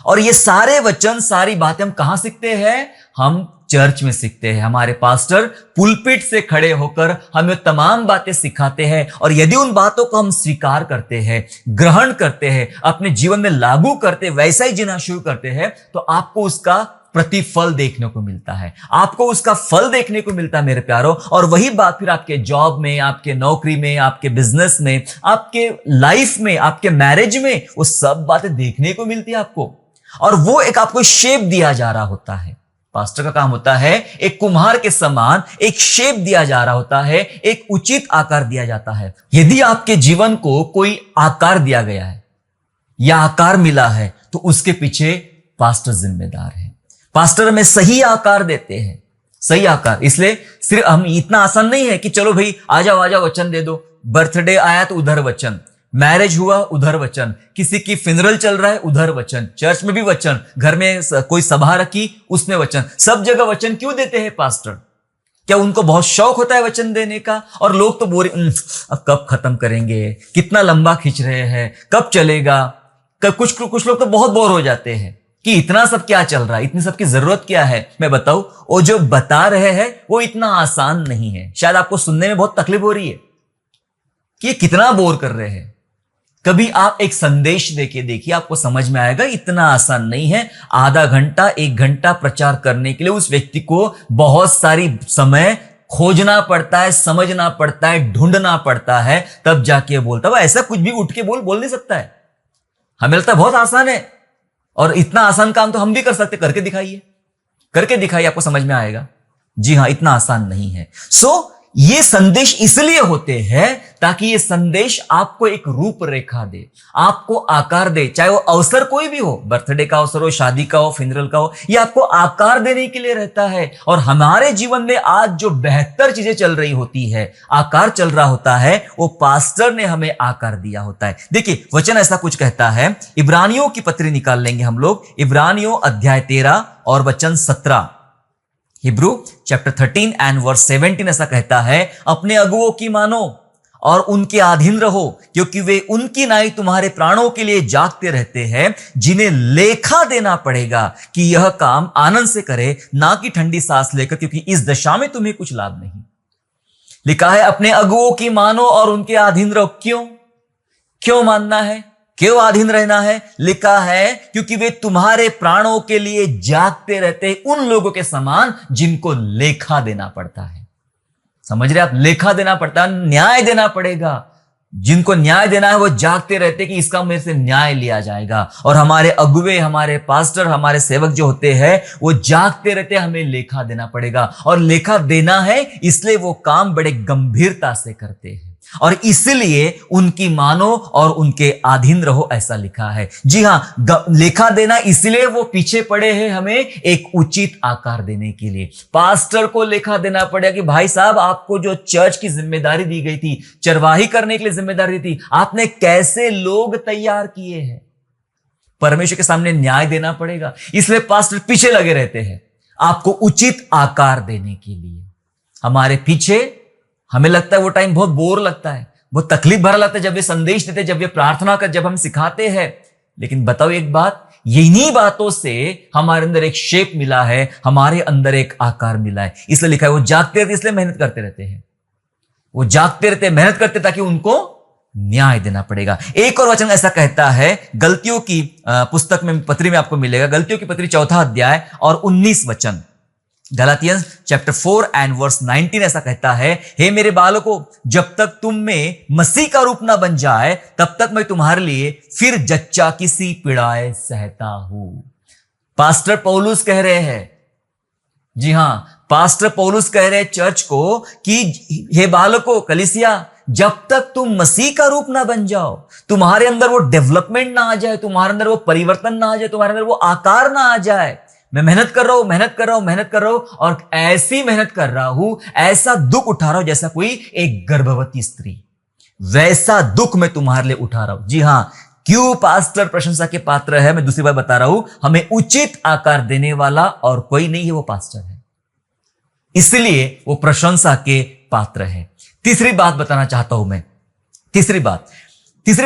और ये सारे वचन, सारी बातें हम कहां सीखते हैं? हम चर्च में सीखते हैं। हमारे पास्टर पुलपिट से खड़े होकर हमें तमाम बातें सिखाते हैं, और यदि उन बातों को हम स्वीकार करते हैं, ग्रहण करते हैं, अपने जीवन में लागू करते, वैसा ही जीना शुरू करते हैं, तो आपको उसका प्रतिफल देखने को मिलता है, आपको उसका फल देखने को मिलता है मेरे प्यारों। और वही बात फिर आपके जॉब में, आपके नौकरी में, आपके बिजनेस में, आपके लाइफ में, आपके मैरिज में, वो सब बातें देखने को मिलती है आपको। और वो एक आपको शेप दिया जा रहा होता है। पास्टर का काम होता है एक कुम्हार के समान एक शेप दिया जा रहा होता है, एक उचित आकार दिया जाता है। यदि आपके जीवन को कोई आकार दिया गया है या आकार मिला है, तो उसके पीछे पास्टर जिम्मेदार है। पास्टर हमें सही आकार देते हैं, सही आकार। इसलिए सिर्फ हम, इतना आसान नहीं है कि चलो भाई आ जाओ वचन दे दो। बर्थडे आया तो उधर वचन, मैरिज हुआ उधर वचन, किसी की फिनरल चल रहा है उधर वचन, चर्च में भी वचन, घर में कोई सभा रखी उसमें वचन, सब जगह वचन क्यों देते हैं पास्टर? क्या उनको बहुत शौक होता है वचन देने का? और लोग तो बोरे, अब कब खत्म करेंगे, कितना लंबा खींच रहे हैं, कब चलेगा? कुछ लोग तो बहुत बोर हो जाते हैं कि इतना सब क्या चल रहा है, इतनी सब की जरूरत क्या है। मैं बताऊं, वो जो बता रहे हैं वो इतना आसान नहीं है। शायद आपको सुनने में बहुत तकलीफ हो रही है कि ये कितना बोर कर रहे हैं। कभी आप एक संदेश देके देखिए, आपको समझ में आएगा इतना आसान नहीं है। आधा घंटा, 1 घंटा प्रचार करने के लिए उस व्यक्ति को बहुत सारी समय खोजना पड़ता है, समझना पड़ता है, ढूंढना पड़ता है, तब जाके बोलता है। ऐसा कुछ भी उठ के बोल नहीं सकता है। हमें लगता है बहुत आसान है, और इतना आसान काम तो हम भी कर सकते। करके दिखाइए, आपको समझ में आएगा। जी हां, इतना आसान नहीं है। ये संदेश इसलिए होते हैं ताकि ये संदेश आपको एक रूपरेखा दे, आपको आकार दे। चाहे वो अवसर कोई भी हो, बर्थडे का अवसर हो, शादी का हो, फिनरल का हो, ये आपको आकार देने के लिए रहता है। और हमारे जीवन में आज जो बेहतर चीजें चल रही होती है, आकार चल रहा होता है, वो पास्टर ने हमें आकार दिया होता है। देखिए, वचन ऐसा कुछ कहता है। इब्रानियों की पत्री निकाल लेंगे हम लोग, इब्रानियों अध्याय 13 और वचन 17। हिब्रू चैप्टर 13 एंड वर्स 17 ऐसा कहता है, अपने अगुओं की मानो और उनके अधीन रहो, क्योंकि वे उनकी नाई तुम्हारे प्राणों के लिए जागते रहते हैं, जिन्हें लेखा देना पड़ेगा कि यह काम आनंद से करे, ना कि ठंडी सांस लेकर, क्योंकि इस दशा में तुम्हें कुछ लाभ नहीं। लिखा है अपने अगुओं की मानो और उनके अधीन रहो। क्यों मानना है, क्यों अधीन रहना है? लिखा है क्योंकि वे तुम्हारे प्राणों के लिए जागते रहते हैं, उन लोगों के समान जिनको लेखा देना पड़ता है। समझ रहे आप? लेखा देना पड़ता है, न्याय देना पड़ेगा। जिनको न्याय देना है वो जागते रहते कि इसका मेरे से न्याय लिया जाएगा। और हमारे अगुवे, हमारे पास्टर, हमारे सेवक जो होते हैं, वो जागते रहते, हमें लेखा देना पड़ेगा। और लेखा देना है इसलिए वो काम बड़े गंभीरता से करते हैं, और इसलिए उनकी मानो और उनके अधीन रहो, ऐसा लिखा है। जी हां, लेखा देना इसलिए वो पीछे पड़े हैं हमें एक उचित आकार देने के लिए। पास्टर को लेखा देना पड़ेगा कि भाई साहब, आपको जो चर्च की जिम्मेदारी दी गई थी, चरवाही करने के लिए जिम्मेदारी दी थी, आपने कैसे लोग तैयार किए हैं। परमेश्वर के सामने न्याय देना पड़ेगा, इसलिए पास्टर पीछे लगे रहते हैं आपको उचित आकार देने के लिए। हमारे पीछे, हमें लगता है वो टाइम बहुत बोर लगता है, बहुत तकलीफ भरा लगता है जब ये संदेश देते, जब ये प्रार्थना कर, जब हम सिखाते हैं। लेकिन बताओ एक बात, इन्हीं बातों से हमारे अंदर एक शेप मिला है, हमारे अंदर एक आकार मिला है। इसलिए लिखा है वो जागते रहते, इसलिए मेहनत करते रहते हैं। वो जागते रहते, मेहनत करते, ताकि उनको न्याय देना पड़ेगा। एक और वचन ऐसा कहता है, गलतियों की पुस्तक में, पत्री में आपको मिलेगा, गलतियों की पत्री 4 अध्याय और 19 वचन। गलातियंस चैप्टर 4 एंड वर्स 19 ऐसा कहता है, हे मेरे बालकों, जब तक तुम में मसीह का रूप ना बन जाए, तब तक मैं तुम्हारे लिए फिर जच्चा की सी पीड़ाएं सहता हूं। पास्टर पौलुस कह रहे हैं, जी हां, पास्टर पौलुस कह रहे हैं चर्च को कि हे बालकों, कलीसिया, जब तक तुम मसीह का रूप ना बन जाओ, तुम्हारे अंदर वो डेवलपमेंट ना आ जाए, तुम्हारे अंदर वो परिवर्तन ना आ जाए, तुम्हारे अंदर वो आकार ना आ जाए। मैं मेहनत कर रहा हूं, मेहनत कर रहा हूं, मेहनत कर रहा हूं, और ऐसी मेहनत कर रहा हूं, ऐसा दुख उठा रहा हूं जैसा कोई एक गर्भवती स्त्री, वैसा दुख मैं तुम्हारे लिए उठा रहा हूं। जी हां, क्यों पास्टर प्रशंसा के पात्र है? मैं दूसरी बार बता रहा हूं, हमें उचित आकार देने वाला और कोई नहीं है, वो पास्टर है, इसलिए वो प्रशंसा के पात्र है। तीसरी बात बताना चाहता हूं मैं, तीसरी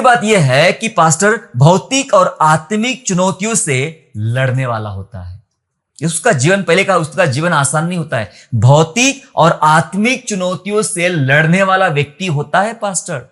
बात यह है कि पास्टर भौतिक और आत्मिक चुनौतियों से लड़ने वाला होता है। उसका जीवन, पहले का उसका जीवन आसान नहीं होता है, भौतिक और आत्मिक चुनौतियों से लड़ने वाला व्यक्ति होता है पास्टर।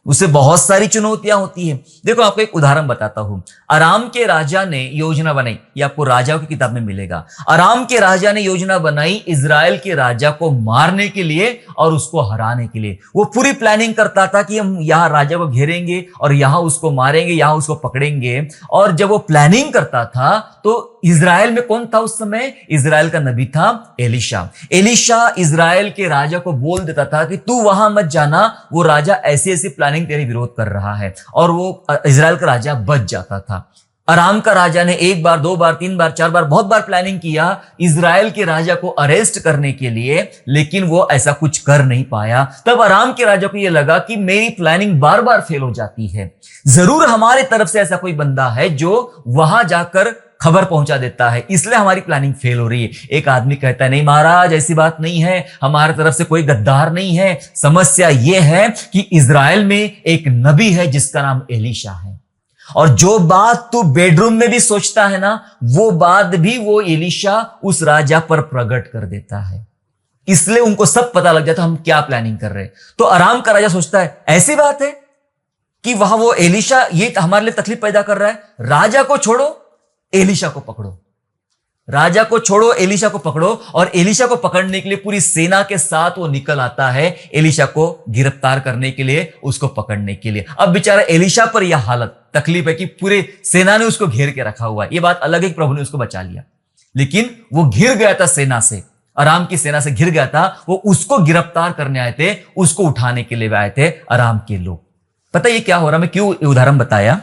उसे बहुत सारी चुनौतियां होती हैं। देखो, आपको एक उदाहरण बताता हूं। अराम के राजा ने योजना बनाई, ये आपको राजाओं की किताब में मिलेगा। अराम के राजा ने योजना बनाई इजराइल के राजा को मारने के लिए और उसको हराने के लिए। वो पूरी प्लानिंग करता था कि हम यहां राजा को घेरेंगे और यहां उसको मारेंगे, यहां उसको पकड़ेंगे। और जब वो प्लानिंग करता था तो इजराइल में कौन था उस समय? इजराइल का नबी था एलीशा। एलीशा इजराइल के राजा को बोल देता था कि तू वहां मत जाना, वो राजा ऐसी ऐसी प्लानिंग तेरे विरोध कर रहा है, और वो इजराइल का राजा बच जाता था। अराम का राजा ने एक बार, दो बार, तीन बार, चार बार, बहुत बार प्लानिंग किया इजराइल के राजा को अरेस्ट करने के लिए, लेकिन वो ऐसा कुछ कर नहीं पाया। तब अराम के राजा को यह लगा कि मेरी प्लानिंग बार बार फेल हो जाती है, जरूर हमारी तरफ से ऐसा कोई बंदा है जो वहां जाकर खबर पहुंचा देता है, इसलिए हमारी प्लानिंग फेल हो रही है। एक आदमी कहता है, नहीं महाराज, ऐसी बात नहीं है, हमारी तरफ से कोई गद्दार नहीं है। समस्या यह है कि इजराइल में एक नबी है जिसका नाम एलीशा है, और जो बात तू बेडरूम में भी सोचता है ना, वो बात भी वो एलीशा उस राजा पर प्रकट कर देता है। इसलिए उनको सब पता लग जाता हम क्या प्लानिंग कर रहे हैं। तो अराम का राजा सोचता है, ऐसी बात है कि वहां वो एलीशा ये हमारे लिए तकलीफ पैदा कर रहा है, राजा को छोड़ो, एलीशा को पकड़ो, राजा को छोड़ो, एलीशा को पकड़ो। और एलीशा को पकड़ने के लिए पूरी सेना के साथ वो निकल आता है एलीशा को गिरफ्तार करने के लिए, उसको पकड़ने के लिए। अब बेचारा एलीशा पर यह हालत तकलीफ है कि पूरे सेना ने उसको घेर के रखा हुआ है। यह बात अलग है कि प्रभु ने उसको बचा लिया, लेकिन वो घिर गया था सेना से, अराम की सेना से घिर गया था। वो उसको गिरफ्तार करने आए थे, उसको उठाने के लिए आए थे अराम के लोग। पता ये क्या हो रहा, मैं क्यों उदाहरण बताया?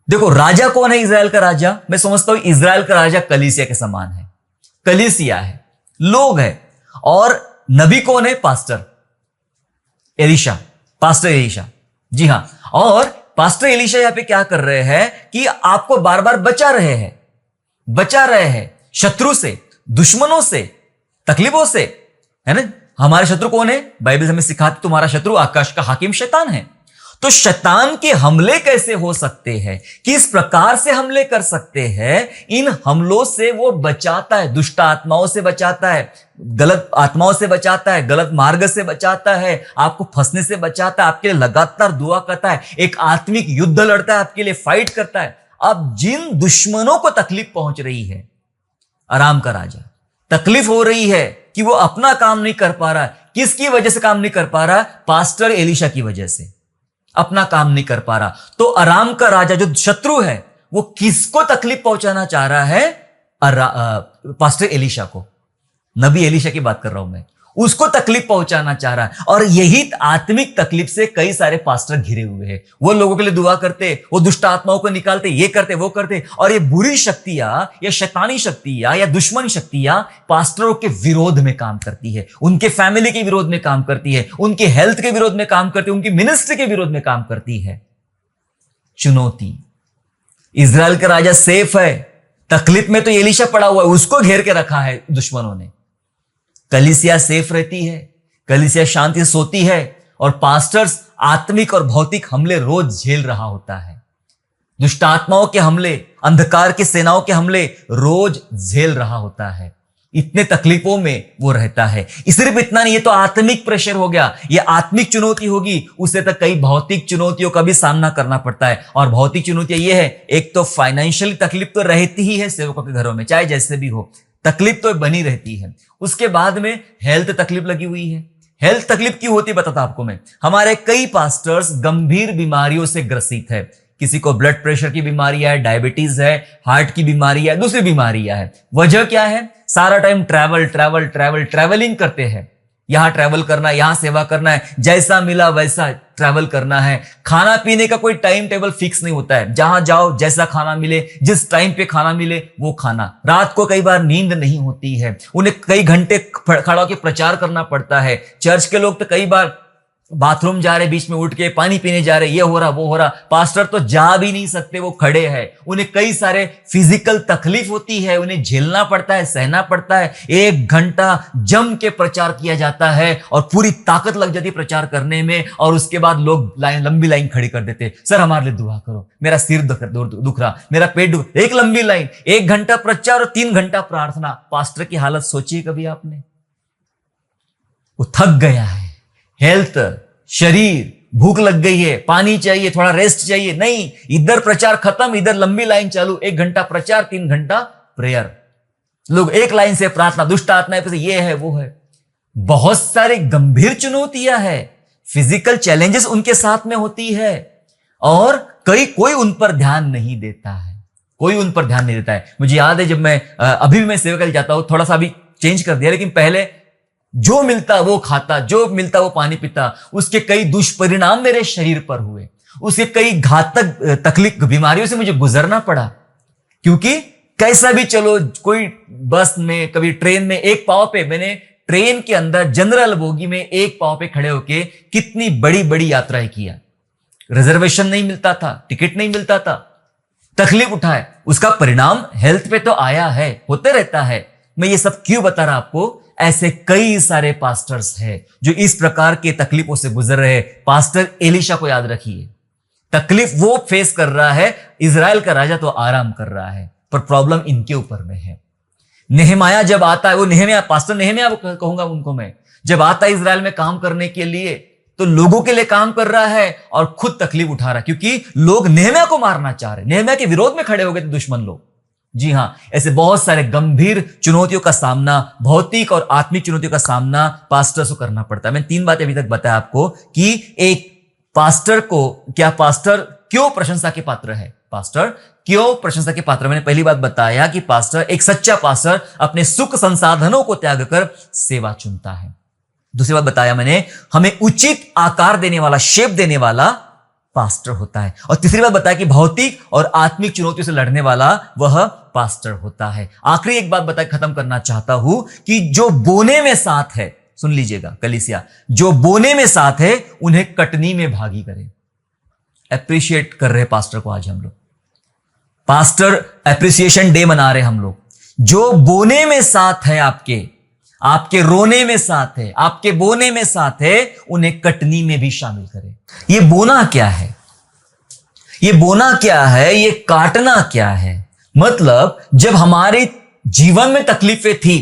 देखो, राजा कौन है? इजराइल का राजा। मैं समझता हूं इजराइल का राजा कलीसिया के समान है, कलीसिया है, लोग है। और नबी कौन है? Pastor Elisha, pastor Elisha. जी हां, और पास्टर एलीशा यहां पे क्या कर रहे हैं कि आपको बार बार बचा रहे हैं शत्रु से, दुश्मनों से, तकलीफों से, है ना। हमारे शत्रु कौन है? बाइबल हमें सिखाती तुम्हारा शत्रु आकाश का हाकिम शैतान है। तो शैतान के हमले कैसे हो सकते हैं, किस प्रकार से हमले कर सकते हैं? इन हमलों से वो बचाता है, दुष्ट आत्माओं से बचाता है, गलत आत्माओं से बचाता है, गलत मार्ग से बचाता है, आपको फंसने से बचाता है, आपके लिए लगातार दुआ करता है, एक आत्मिक युद्ध लड़ता है, आपके लिए फाइट करता है। अब जिन दुश्मनों को तकलीफ पहुंच रही है, अराम का राजा तकलीफ हो रही है कि वो अपना काम नहीं कर पा रहा है। किसकी वजह से काम नहीं कर पा रहा? पास्टर एलीशा की वजह से अपना काम नहीं कर पा रहा। तो अराम का राजा जो शत्रु है, वो किसको तकलीफ पहुंचाना चाह रहा है? पास्टर एलीशा को, नबी एलीशा की बात कर रहा हूं मैं, उसको तकलीफ पहुंचाना चाह रहा है। और यही आत्मिक तकलीफ से कई सारे पास्टर घिरे हुए हैं। वो लोगों के लिए दुआ करते, वो दुष्ट आत्माओं को निकालते, ये करते, वो करते, और ये बुरी शक्तियां या शैतानी शक्तियां या दुश्मन शक्तियां पास्टरों के विरोध में काम करती है, उनके फैमिली के विरोध में काम करती है, उनके हेल्थ के विरोध में काम करती है, उनकी मिनिस्ट्री के विरोध में काम करती है। चुनौती, इजराइल का राजा सेफ है, तकलीफ में तो एलीशा पड़ा हुआ है, उसको घेर के रखा है दुश्मनों ने। कलीसिया सेफ रहती है, कलीसिया शांति से सोती है, और पास्टर्स आत्मिक और भौतिक हमले रोज झेल रहा होता है। दुष्ट आत्माओं के हमले, अंधकार की सेनाओं के हमले रोज झेल रहा होता है। इतने तकलीफों में वो रहता है। सिर्फ इतना नहीं, ये तो आत्मिक प्रेशर हो गया, ये आत्मिक चुनौती होगी, उससे तक कई भौतिक चुनौतियों का भी सामना करना पड़ता है। और भौतिक चुनौतियां ये है, एक तो फाइनेंशियल तकलीफ तो रहती ही है सेवकों के घरों में, चाहे जैसे भी हो, तकलीफ तो बनी रहती है। उसके बाद में हेल्थ तकलीफ लगी हुई है। हेल्थ तकलीफ क्यों होती है बताता आपको मैं। हमारे कई पास्टर्स गंभीर बीमारियों से ग्रसित है, किसी को ब्लड प्रेशर की बीमारी है, डायबिटीज है, हार्ट की बीमारी है, दूसरी बीमारियां है। वजह क्या है? सारा टाइम ट्रैवलिंग करते हैं। यहां ट्रैवल करना है, यहां सेवा करना है, जैसा मिला वैसा ट्रैवल करना है। खाना पीने का कोई टाइम टेबल फिक्स नहीं होता है। जहां जाओ जैसा खाना मिले, जिस टाइम पे खाना मिले वो खाना। रात को कई बार नींद नहीं होती है, उन्हें कई घंटे खड़ा होकर प्रचार करना पड़ता है। चर्च के लोग तो कई बार बाथरूम जा रहे, बीच में उठ के पानी पीने जा रहे, ये हो रहा वो हो रहा। पास्टर तो जा भी नहीं सकते, वो खड़े हैं। उन्हें कई सारे फिजिकल तकलीफ होती है, उन्हें झेलना पड़ता है, सहना पड़ता है। 1 घंटा जम के प्रचार किया जाता है और पूरी ताकत लग जाती है प्रचार करने में। और उसके बाद लोग लंबी लाइन खड़ी कर देते, सर हमारे लिए दुआ करो, मेरा सिर दुख रहा, मेरा पेट दुख। एक लंबी लाइन, 1 घंटा प्रचार और 3 घंटा प्रार्थना। पास्टर की हालत सोचिए कभी आपने। वो थक गया है, हेल्थ, शरीर, भूख लग गई है, पानी चाहिए, थोड़ा रेस्ट चाहिए। नहीं, इधर प्रचार खत्म, इधर लंबी लाइन चालू। 1 घंटा प्रचार, 3 घंटा प्रेयर। लोग एक लाइन से प्रार्थना, दुष्ट आत्माएं पे ये है वो है। बहुत सारी गंभीर चुनौतियां है, फिजिकल चैलेंजेस उनके साथ में होती है और कोई उन पर ध्यान नहीं देता है। कोई उन पर ध्यान नहीं देता है। मुझे याद है जब मैं अभी भी मैं सेवा करने जाता हूं, थोड़ा सा अभी चेंज कर दिया, लेकिन पहले जो मिलता वो खाता, जो मिलता वो पानी पीता। उसके कई दुष्परिणाम मेरे शरीर पर हुए, उसके कई घातक तकलीफ बीमारियों से मुझे गुजरना पड़ा। क्योंकि कैसा भी चलो, कोई बस में, कभी ट्रेन में, एक पांव पे, मैंने ट्रेन के अंदर जनरल बोगी में एक पांव पे खड़े होके कितनी बड़ी बड़ी यात्राएं किया। रिजर्वेशन नहीं मिलता था, टिकट नहीं मिलता था, तकलीफ उठाए। उसका परिणाम हेल्थ पे तो आया है, होते रहता है। मैं ये सब क्यों बता रहा आपको? ऐसे कई सारे पास्टर्स हैं जो इस प्रकार के तकलीफों से गुजर रहे हैं। पास्टर एलीशा को याद रखिए, तकलीफ वो फेस कर रहा है, इजराइल का राजा तो आराम कर रहा है, पर प्रॉब्लम इनके ऊपर में है। नेहमाया जब आता है, वो नेहमिया, पास्टर नेहमिया कहूंगा उनको मैं, जब आता है इजराइल में काम करने के लिए, तो लोगों के लिए काम कर रहा है और खुद तकलीफ उठा रहा है। क्योंकि लोग नेहमिया को मारना चाह रहे, नेहमिया के विरोध में खड़े हो गए थे दुश्मन लोग। जी हां, ऐसे बहुत सारे गंभीर चुनौतियों का सामना, भौतिक और आत्मिक चुनौतियों का सामना पास्टर्स को करना पड़ता है। मैंने 3 बातें अभी तक बताया आपको कि एक पास्टर को, क्या पास्टर क्यों प्रशंसा के पात्र है? पास्टर क्यों प्रशंसा के पात्र? मैंने पहली बात बताया कि पास्टर, एक सच्चा पास्टर अपने सुख संसाधनों को त्याग कर सेवा चुनता है। दूसरी बात बताया मैंने, हमें उचित आकार देने वाला, शेप देने वाला पास्टर होता है। और तीसरी बात बताया कि भौतिक और आत्मिक चुनौतियों से लड़ने वाला वह पास्टर होता है। आखिरी एक बात बता खत्म करना चाहता हूं कि जो बोने में साथ है, सुन लीजिएगा कलीसिया, जो बोने में साथ है उन्हें कटनी में भागी करें। एप्रिशिएट कर रहे पास्टर को आज हम लोग, पास्टर एप्रिसिएशन डे मना रहे हम लोग। जो बोने में साथ है, आपके रोने में साथ है, आपके बोने में साथ है, उन्हें कटनी में भी शामिल करें। ये बोना क्या है? ये बोना क्या है? ये काटना क्या है? मतलब जब हमारे जीवन में तकलीफें थी,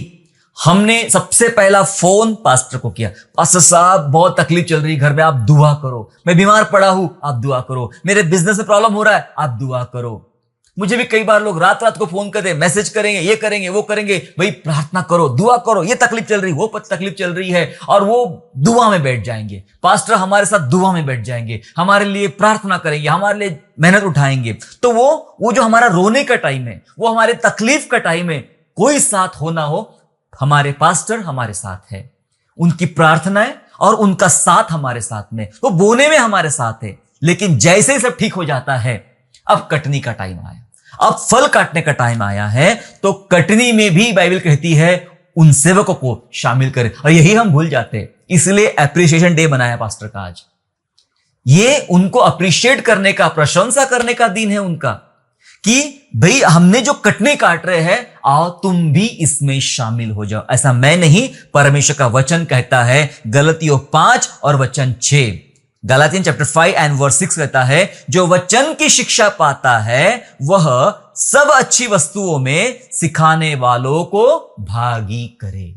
हमने सबसे पहला फोन पास्टर को किया, पास्टर साहब बहुत तकलीफ चल रही घर में, आप दुआ करो। मैं बीमार पड़ा हूं, आप दुआ करो। मेरे बिजनेस में प्रॉब्लम हो रहा है, आप दुआ करो। मुझे भी कई बार लोग रात रात को फोन करते, मैसेज करेंगे, ये करेंगे वो करेंगे, भाई प्रार्थना करो, दुआ करो, ये तकलीफ चल रही, वो तकलीफ चल रही है, और वो दुआ में बैठ जाएंगे। पास्टर हमारे साथ दुआ में बैठ जाएंगे, हमारे लिए प्रार्थना करेंगे, हमारे लिए मेहनत उठाएंगे। तो वो जो हमारा रोने का टाइम है, वो हमारे तकलीफ का टाइम है, कोई साथ हो ना हो, हमारे पास्टर हमारे साथ है। उनकी प्रार्थनाएं और उनका साथ हमारे साथ में, वो बोने में हमारे साथ है। लेकिन जैसे ही सब ठीक हो जाता है, अब कटनी का टाइम आया, अब फल काटने का टाइम आया है, तो कटनी में भी बाइबल कहती है उन सेवकों को शामिल करें। और यही हम भूल जाते हैं, इसलिए एप्रिसिएशन डे बनाया पास्टर का आज। ये उनको अप्रिशिएट करने का, प्रशंसा करने का दिन है उनका, कि भाई हमने जो कटने काट रहे हैं, आओ तुम भी इसमें शामिल हो जाओ। ऐसा मैं नहीं, परमेश्वर का वचन कहता है, गलतियों 5 और वचन 6, गलातियन चैप्टर 5 एंड वर्स 6 कहता है, जो वचन की शिक्षा पाता है वह सब अच्छी वस्तुओं में सिखाने वालों को भागी करे।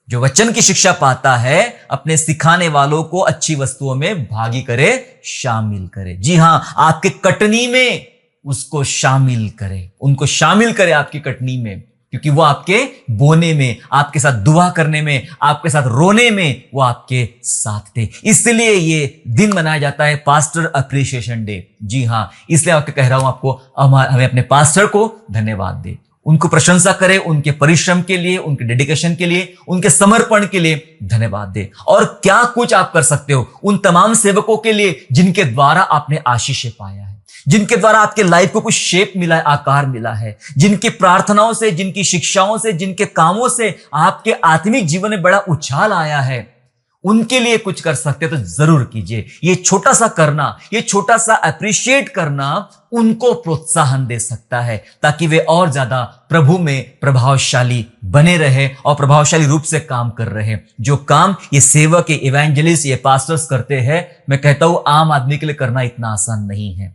जो वचन की शिक्षा पाता है, अपने सिखाने वालों को अच्छी वस्तुओं में भागी करे, शामिल करे। जी हां, आपके कटनी में उसको शामिल करे, उनको शामिल करे आपकी कटनी में। क्योंकि वो आपके बोने में, आपके साथ दुआ करने में, आपके साथ रोने में वो आपके साथ थे। इसलिए ये दिन मनाया जाता है पास्टर अप्रिशिएशन डे। जी हाँ, इसलिए आपको कह रहा हूं आपको हमें अपने पास्टर को धन्यवाद दे, उनको प्रशंसा करें, उनके परिश्रम के लिए, उनके डेडिकेशन के लिए, उनके समर्पण के लिए धन्यवाद दे। और क्या कुछ आप कर सकते हो उन तमाम सेवकों के लिए जिनके द्वारा आपने आशीष पाया है, जिनके द्वारा आपके लाइफ को कुछ शेप मिला है, आकार मिला है, जिनकी प्रार्थनाओं से, जिनकी शिक्षाओं से, जिनके कामों से आपके आत्मिक जीवन में बड़ा उछाल आया है, उनके लिए कुछ कर सकते तो जरूर कीजिए। ये छोटा सा करना, ये छोटा सा अप्रिशिएट करना उनको प्रोत्साहन दे सकता है, ताकि वे और ज्यादा प्रभु में प्रभावशाली बने रहे और प्रभावशाली रूप से काम कर रहे। जो काम ये सेवक, ये इवेंजलिस्ट, ये पास्टर्स करते हैं, मैं कहता हूं आम आदमी के लिए करना इतना आसान नहीं है।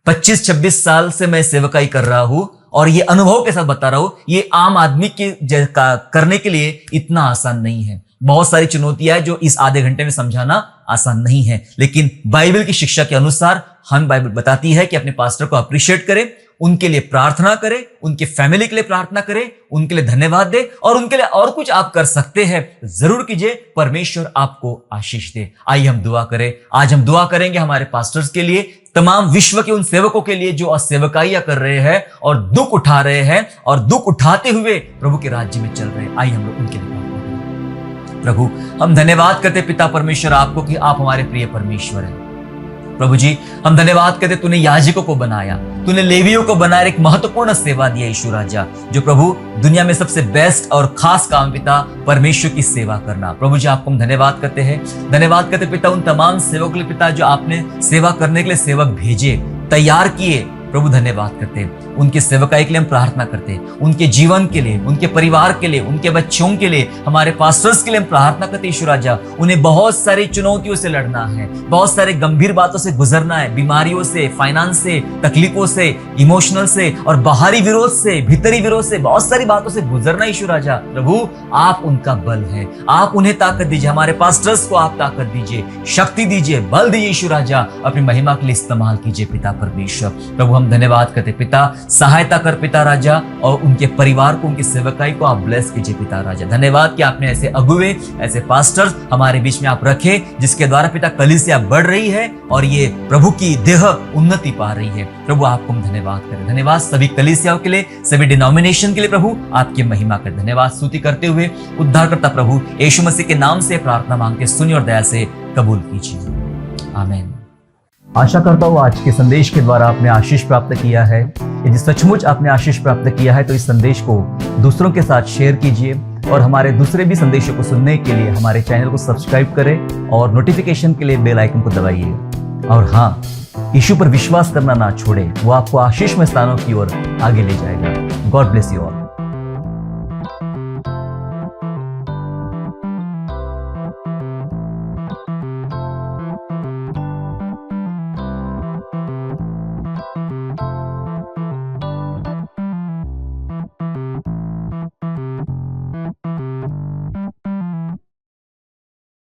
25-26 साल से मैं सेवकाई कर रहा हूं और ये अनुभव के साथ बता रहा हूं, ये आम आदमी के करने के लिए इतना आसान नहीं है। बहुत सारी चुनौतियां जो इस आधे घंटे में समझाना आसान नहीं है, लेकिन बाइबल की शिक्षा के अनुसार हम बाइबल बताती है कि अपने पास्टर को अप्रिशिएट करें, उनके लिए प्रार्थना करें, उनके फैमिली के लिए प्रार्थना करें, उनके लिए धन्यवाद दे, और उनके लिए और कुछ आप कर सकते हैं जरूर कीजिए। परमेश्वर आपको आशीष दे। आइए हम दुआ करें। आज हम दुआ करेंगे हमारे पास्टर्स के लिए, तमाम विश्व के उन सेवकों के लिए जो सेवकाइयां कर रहे हैं और दुख उठा रहे हैं और दुख उठाते हुए प्रभु के राज्य में चल रहे हैं। आइए हम लोग उनके लिए प्रार्थना करें। प्रभु, हम धन्यवाद करते पिता परमेश्वर आपको कि आप हमारे प्रिय परमेश्वर हैं। प्रभु जी, हम धन्यवाद करते तूने याजकों को बनाया, तूने लेवियों को बनाया, एक महत्वपूर्ण सेवा दिया यीशु राजा, जो प्रभु दुनिया में सबसे बेस्ट और खास काम पिता परमेश्वर की सेवा करना। प्रभु जी, आपको हम धन्यवाद करते हैं। धन्यवाद करते पिता उन तमाम सेवकों के लिए पिता जो आपने सेवा करने के लिए सेवक भेजे, तैयार किए। प्रभु धन्यवाद करते हैं उनकी सेवकाई के लिए, हम प्रार्थना करते हैं उनके जीवन के लिए, उनके परिवार के लिए, उनके बच्चों के लिए, हमारे पास्टर्स के लिए हम प्रार्थना करते हैं यीशु राजा। उन्हें बहुत सारी चुनौतियों से लड़ना है, बहुत सारे गंभीर बातों से गुजरना है, बीमारियों से, फाइनेंस से, तकलीफों से, इमोशनल से और बाहरी विरोध से, भीतरी विरोध से, बहुत सारी बातों से गुजरना यीशु राजा। प्रभु, आप उनका बल है, आप उन्हें ताकत दीजिए। हमारे पास्टर्स को आप ताकत दीजिए, शक्ति दीजिए, बल दीजिए यीशु राजा। अपनी महिमा के लिए इस्तेमाल कीजिए पिता परमेश्वर। प्रभु, हम धन्यवाद करते पिता, सहायता कर पिता राजा, और उनके परिवार को, उनकी सेवकाई को आप ब्लेस कीजिए पिता राजा। धन्यवाद कि आपने ऐसे अगुवे, ऐसे पास्टर्स हमारे बीच में आप रखे, जिसके द्वारा पिता कलीसिया बढ़ रही है और ये प्रभु की देह उन्नति पा रही है। प्रभु, आपको हम धन्यवाद करें। धन्यवाद सभी कलीसियाओं के लिए, सभी डिनोमिनेशन के लिए। प्रभु, आपकी महिमा कर धन्यवाद स्तुति करते हुए उद्धारकर्ता प्रभु यीशु मसीह के नाम से प्रार्थना मांगते सुनिए और दया से कबूल कीजिए। आमीन। आशा करता हूँ आज के संदेश के द्वारा आपने आशीष प्राप्त किया है। यदि सचमुच आपने आशीष प्राप्त किया है तो इस संदेश को दूसरों के साथ शेयर कीजिए, और हमारे दूसरे भी संदेशों को सुनने के लिए हमारे चैनल को सब्सक्राइब करें और नोटिफिकेशन के लिए बेल आइकन को दबाइए। और हाँ, यीशु पर विश्वास करना ना छोड़ें, वो आपको आशीषमय स्थानों की ओर आगे ले जाएगा। God bless you all.